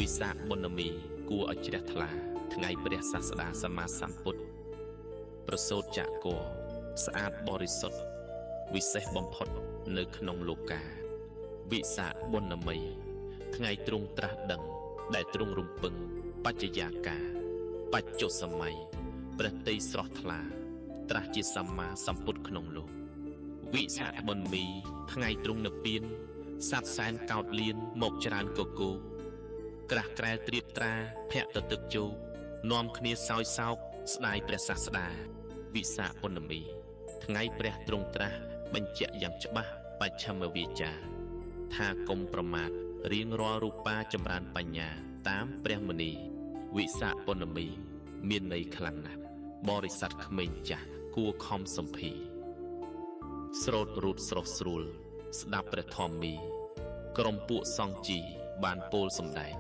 វិសាខបុណ្ណមីគួរឲ្យជ្រះថ្លាថ្ងៃព្រះសាស្តាសម្មាសម្ពុទ្ធប្រសូតចាកគរស្អាតបរិសុទ្ធវិសេសបំផុតនៅក្នុងលោកាវិសាខបុណ្ណមីថ្ងៃទ្រង់ត្រាស់ដឹងដែលទ្រង់រំពឹងបច្ចយាកាបច្ចុសម័យព្រះតីស្រស់ថ្លាត្រាស់ជាសម្មាសម្ពុទ្ធក្នុងលោកវិសាខបុណ្ណមីថ្ងៃទ្រង់និព្វានសត្វសែនកោតលៀនមកច្រើនកគោក្រាស់ក្រែលត្រៀបត្រាភ័ក្រទៅទឹកជោនាំគ្នាសោយសោកស្ដាយព្រះសាស្តាវិសាខបុណ្ណមីថ្ងៃព្រះទ្រង់ត្រាស់បញ្ជាក់យ៉ាងច្បាស់បច្ឆមវាចាថាកុំប្រមាទរៀងរាល់រូបាចម្រើនបញ្ញាតាមព្រះមុនីវិសាខបុណ្ណមីមានន័យខ្លាំងណាស់បរិស័ទក្មេងចាស់គួរខំសំភីស្រោតរូតស្រស់ស្រួលស្ដាប់ព្រះធម្មីក្រុមពួកសង្ជីបានពោលសម្ដែង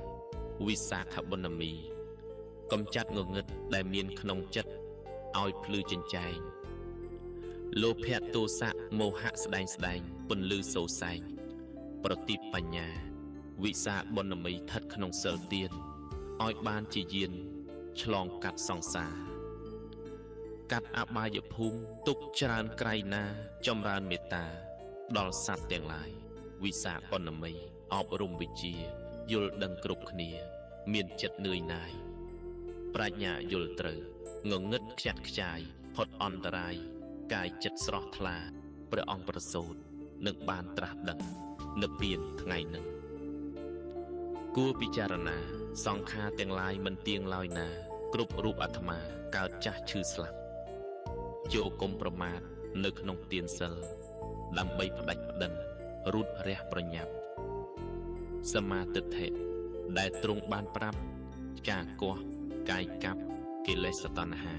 វិសាខបុណ្ណមីកំចាត់ងងឹតដែលមានក្នុងចិត្តឲ្យភ្លឺចិញ្ចែងលោភៈទោសៈមោហៈស្ដែងពន្លឺសូរសែងប្រទីបបញ្ញាវិសាខបុណ្ណមីស្ថិតក្នុងសិលទានឲ្យបានជាយានឆ្លងកាត់សង្សារកាត់អបាយភូមិទុកច្រើនក្រៃណាចម្រើនមេត្តាដល់សត្វទាំងឡាយវិសាខបុណ្ណមីអប់រំវិជ្ជាយល់ដឹងគ្រប់គ្នាមានចិត្តនឿយណាយប្រាជ្ញាយល់ត្រូវងងឹតខ្ចាត់ខ្ចាយផុតអន្តរាយកាយចិត្តស្រស់ថ្លាព្រះអង្គប្រសូតនឹងបានត្រាស់ដឹងនិព្វានថ្ងៃនឹងគួរពិចារណាសង្ខារទាំងឡាយមិនទៀងឡើយណាគ្រប់រូបអាត្មាកើតចាស់ឈឺស្លាប់ចូលកុំប្រមាទនៅក្នុងទានសិលដើម្បីផ្ដាច់ផ្ដិនរូតរះប្រញាប់សមាទិដ្ឋិដែលទ្រង់បានប្រាប់ចាកោះកាយកាប់កិលេសតណ្ហា